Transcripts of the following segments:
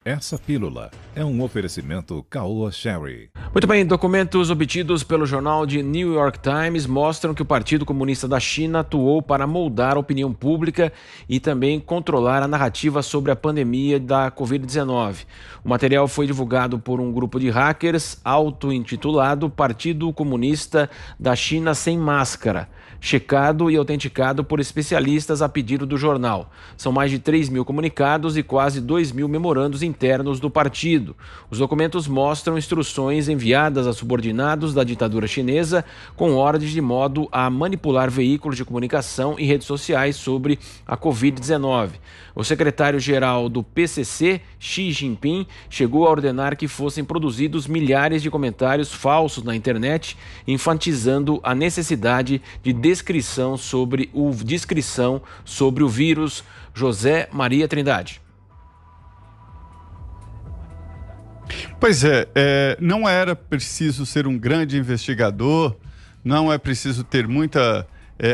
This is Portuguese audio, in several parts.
Essa pílula é um oferecimento Caoa Sherry. Muito bem, documentos obtidos pelo jornal de New York Times mostram que o Partido Comunista da China atuou para moldar a opinião pública e também controlar a narrativa sobre a pandemia da Covid-19. O material foi divulgado por um grupo de hackers auto-intitulado Partido Comunista da China Sem Máscara, checado e autenticado por especialistas a pedido do jornal. São mais de 3.000 comunicados e quase 2.000 memorandos internos do partido. Os documentos mostram instruções enviadas a subordinados da ditadura chinesa com ordens de modo a manipular veículos de comunicação e redes sociais sobre a Covid-19. O secretário-geral do PCC, Xi Jinping, chegou a ordenar que fossem produzidos milhares de comentários falsos na internet, enfatizando a necessidade de descrição sobre o vírus. José Maria Trindade. Pois não era preciso ser um grande investigador, não é preciso ter muita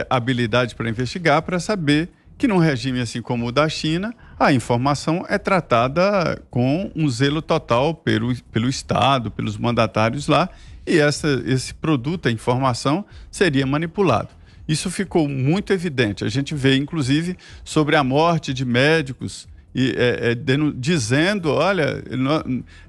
habilidade para investigar, para saber que num regime assim como o da China, a informação é tratada com um zelo total pelo Estado, pelos mandatários lá, e esse produto, a informação, seria manipulado. Isso ficou muito evidente. A gente vê, inclusive, sobre a morte de médicos, dizendo, olha,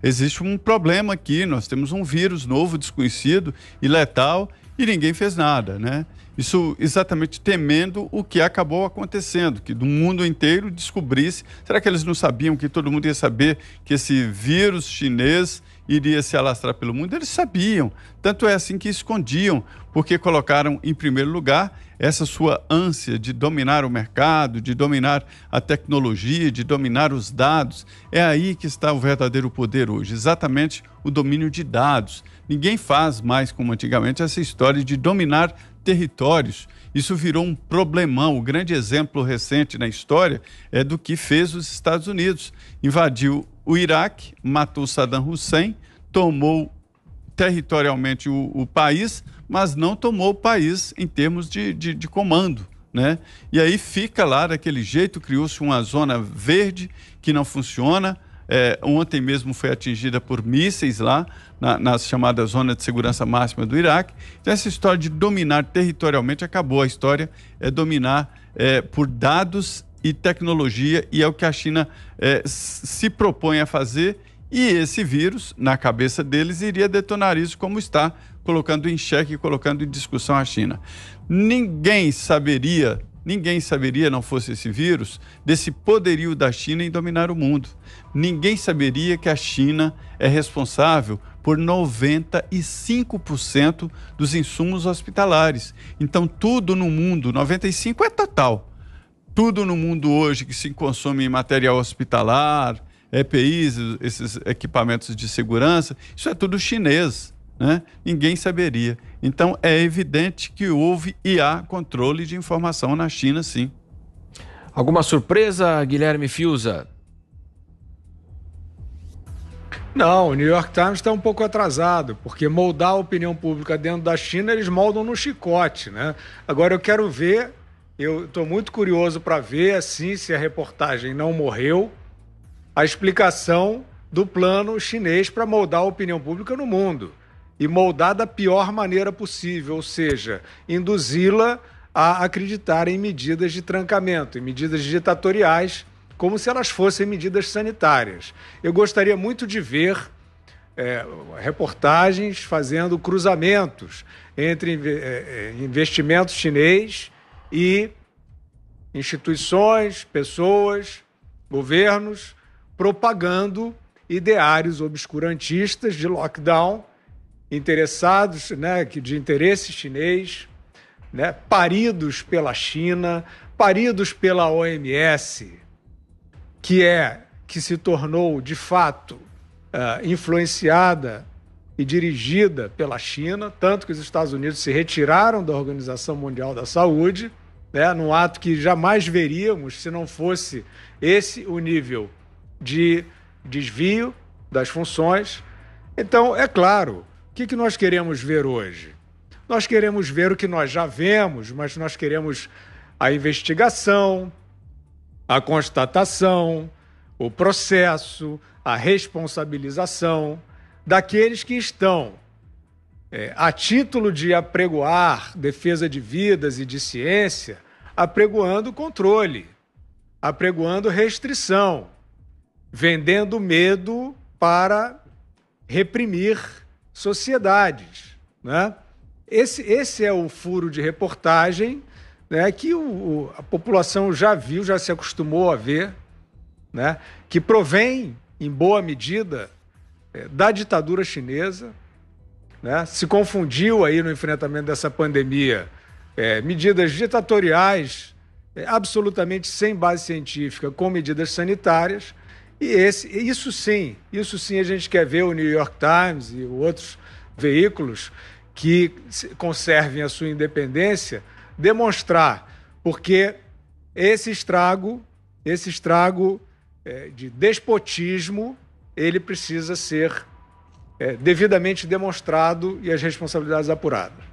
existe um problema aqui, nós temos um vírus novo, desconhecido e letal, e ninguém fez nada, né? Isso exatamente temendo o que acabou acontecendo, que do mundo inteiro descobrisse. Será que eles não sabiam que todo mundo ia saber que esse vírus chinês iria se alastrar pelo mundo? Eles sabiam, tanto é assim que escondiam, porque colocaram em primeiro lugar essa sua ânsia de dominar o mercado, de dominar a tecnologia, de dominar os dados. É aí que está o verdadeiro poder hoje, exatamente o domínio de dados. Ninguém faz mais, como antigamente, essa história de dominar territórios. Isso virou um problemão. O grande exemplo recente na história é do que fez os Estados Unidos. Invadiu o Iraque, matou Saddam Hussein, tomou territorialmente o país, mas não tomou o país em termos de comando, né? E aí fica lá daquele jeito, criou-se uma zona verde que não funciona. Ontem mesmo foi atingida por mísseis lá na chamada zona de segurança máxima do Iraque. Então essa história de dominar territorialmente acabou. A história é dominar por dados e tecnologia, e é o que a China se propõe a fazer, e esse vírus, na cabeça deles, iria detonar isso, como está colocando em xeque, colocando em discussão a China. Ninguém saberia, não fosse esse vírus, desse poderio da China em dominar o mundo. Ninguém saberia que a China é responsável por 95% dos insumos hospitalares. Então, tudo no mundo, 95% é total. Tudo no mundo hoje que se consome em material hospitalar, EPIs, esses equipamentos de segurança, isso é tudo chinês, né? Ninguém saberia. Então, é evidente que houve e há controle de informação na China, sim. Alguma surpresa, Guilherme Fiuza? Não, o New York Times está um pouco atrasado, porque moldar a opinião pública dentro da China, eles moldam no chicote, né? Agora eu quero ver, eu estou muito curioso para ver, assim, se a reportagem não morreu, a explicação do plano chinês para moldar a opinião pública no mundo. E moldar da pior maneira possível, ou seja, induzi-la a acreditar em medidas de trancamento, em medidas ditatoriais, como se elas fossem medidas sanitárias. Eu gostaria muito de ver reportagens fazendo cruzamentos entre investimento chinês e instituições, pessoas, governos, propagando ideários obscurantistas de lockdown, interessados, né, de interesse chinês, né, paridos pela China, paridos pela OMS, que se tornou, de fato, influenciada e dirigida pela China, tanto que os Estados Unidos se retiraram da Organização Mundial da Saúde, né, num ato que jamais veríamos se não fosse esse o nível de desvio das funções. Então, é claro, o que nós queremos ver hoje? Nós queremos ver o que nós já vemos, mas nós queremos a investigação, a constatação, o processo, a responsabilização daqueles que estão, a título de apregoar defesa de vidas e de ciência, apregoando controle, apregoando restrição, vendendo medo para reprimir sociedades, né? Esse é o furo de reportagem, né, que a população já viu, já se acostumou a ver, né, que provém, em boa medida, da ditadura chinesa, né, se confundiu aí no enfrentamento dessa pandemia medidas ditatoriais absolutamente sem base científica com medidas sanitárias, e isso sim a gente quer ver o New York Times e outros veículos que conservem a sua independência demonstrar, porque esse estrago de despotismo, ele precisa ser devidamente demonstrado e as responsabilidades apuradas.